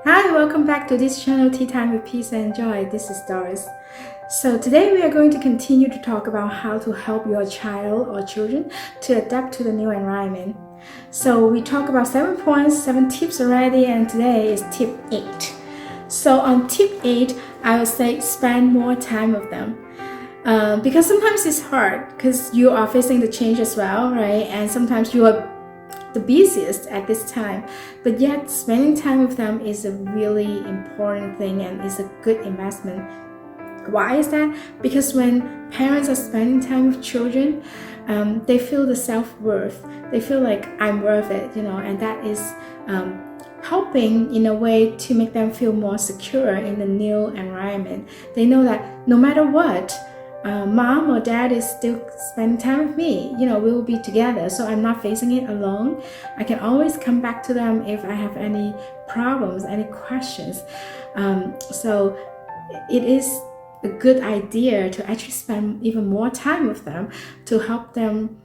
Hi, welcome back to this channel, Tea Time with Peace and Joy. This is Doris. So today we are going to continue to talk about how to help your child or children to adapt to the new environment. So we talk about 7 points, 7 tips already, and today is tip 8. So on tip 8, I would say spend more time with them. Because sometimes it's hard because you are facing the change as well, right? And sometimes you are the busiest at this time, but yet spending time with them is a really important thing and is a good investment. Why is that? Because when parents are spending time with children, they feel the self-worth. They feel like I'm worth it, and that is helping in a way to make them feel more secure in the new environment. They know that no matter what, mom or dad is still spending time with me. We will be together, so I'm not facing it alone. I can always come back to them if I have any problems, any questions. So it is a good idea to actually spend even more time with them to help them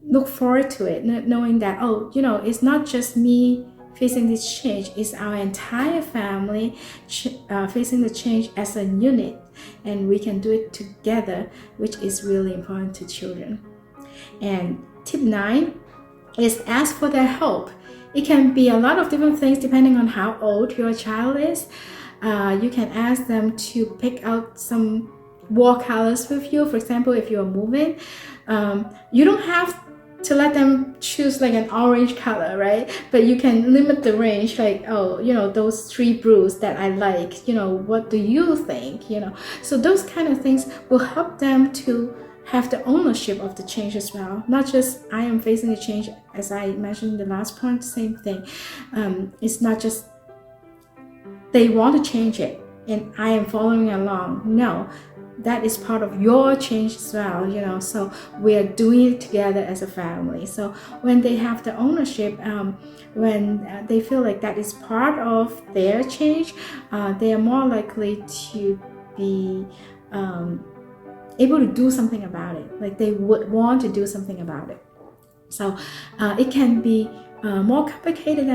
look forward to it, knowing that, it's not just me facing this change, it's our entire family facing the change as a unit, and we can do it together, which is really important to children. And tip 9 is ask for their help. It can be a lot of different things depending on how old your child is. You can ask them to pick out some wall colors with you. For example, if you're moving, you don't have to let them choose like an orange color, right? But you can limit the range, like, those 3 blues that I like, what do you think? So those kind of things will help them to have the ownership of the change as well. Not just I am facing the change, as I mentioned in the last point, same thing. It's not just they want to change it and I am following along. No, that is part of your change as well, so we are doing it together as a family. So when they have the ownership, when they feel like that is part of their change, they are more likely to be able to do something about it. Like they would want to do something about it. So it can be more complicated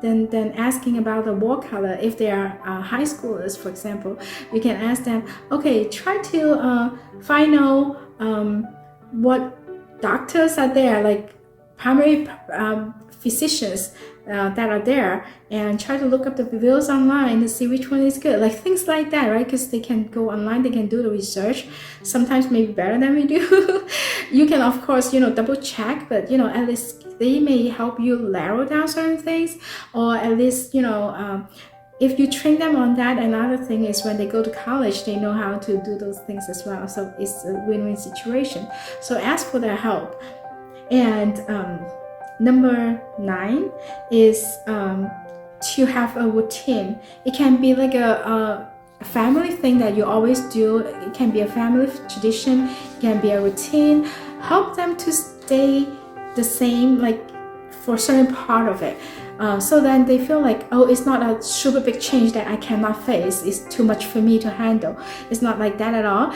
than asking about the wall color. If they are high schoolers, for example, you can ask them, okay, try to find out what doctors are there, like primary physicians that are there, and try to look up the reviews online to see which one is good, like things like that, right? Because they can go online, they can do the research, sometimes maybe better than we do. You can, of course, double check, but at least they may help you narrow down certain things, or at least if you train them on that. Another thing is when they go to college, they know how to do those things as well, so it's a win-win situation. So ask for their help. And number 9 is to have a routine. It can be like a family thing that you always do. It can be a family tradition. It can be a routine. Help them to stay the same, like for a certain part of it. So then they feel like, it's not a super big change that I cannot face. It's too much for me to handle. It's not like that at all.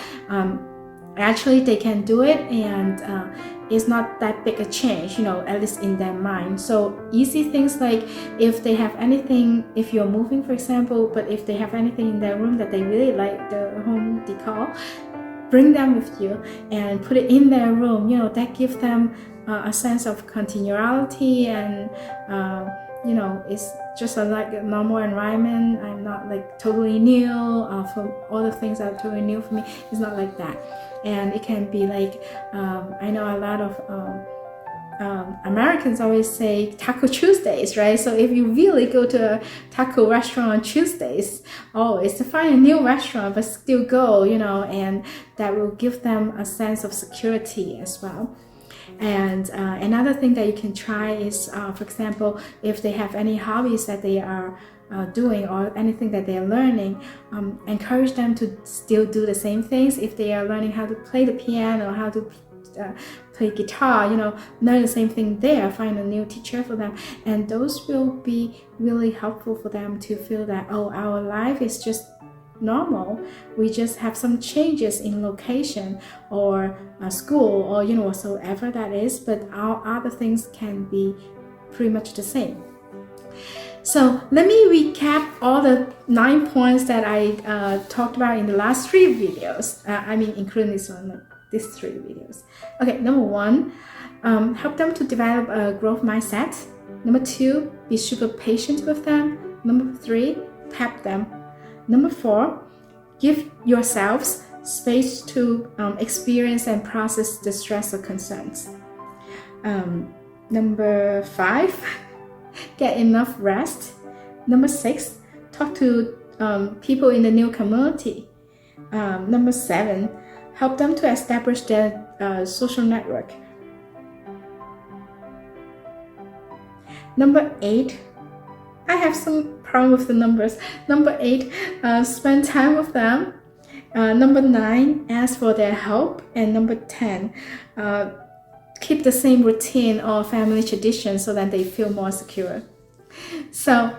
Actually, they can do it, and it's not that big a change, at least in their mind. So easy things like if they have anything, if you're moving, for example, but if they have anything in their room that they really like, the home decor, bring them with you and put it in their room. That gives them a sense of continuity, and it's just like a normal environment. I'm not like totally new. For all the things that are totally new for me, it's not like that. And it can be like, I know a lot of Americans always say Taco Tuesdays, right? So if you really go to a taco restaurant on Tuesdays, it's to find a new restaurant, but still go, and that will give them a sense of security as well. And another thing that you can try is, for example, if they have any hobbies that they are doing, or anything that they are learning, encourage them to still do the same things. If they are learning how to play the piano, how to play guitar, learn the same thing there, find a new teacher for them, and those will be really helpful for them to feel that, our life is just normal. We just have some changes in location or school, or whatsoever that is, but our other things can be pretty much the same. So let me recap all the 9 points that I talked about in the last 3 videos. Including this one, these 3 videos. Okay, number 1, help them to develop a growth mindset. Number 2, be super patient with them. Number 3, pep them. Number 4, give yourselves space to experience and process the stress or concerns. Number 5, get enough rest. Number 6, talk to people in the new community. Number 7, help them to establish their social network. Number 8, I have some problem with the numbers. Number 8, spend time with them. Number 9, ask for their help. And number 10, keep the same routine or family tradition so that they feel more secure. So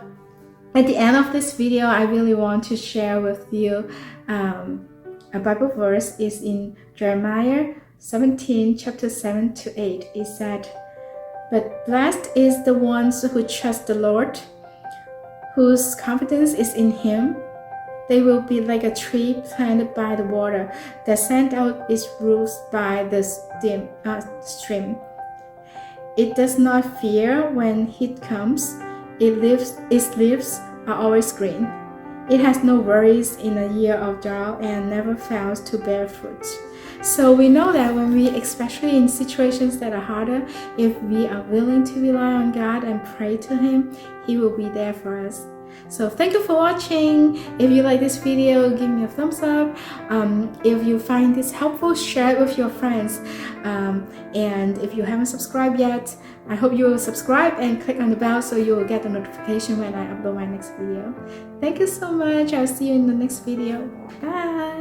at the end of this video, I really want to share with you a Bible verse. Is in Jeremiah 17, chapter 7 to 8. It said, "But blessed is the ones who trust the Lord, whose confidence is in Him. They will be like a tree planted by the water that sent out its roots by the stream. It does not fear when heat comes. Its leaves are always green. It has no worries in a year of drought and never fails to bear fruit." So we know that when we, especially in situations that are harder, if we are willing to rely on God and pray to Him, He will be there for us. So thank you for watching. If you like this video, give me a thumbs up. If you find this helpful, share it with your friends. And if you haven't subscribed yet, I hope you will subscribe and click on the bell so you will get the notification when I upload my next video. Thank you so much. I'll see you in the next video. Bye.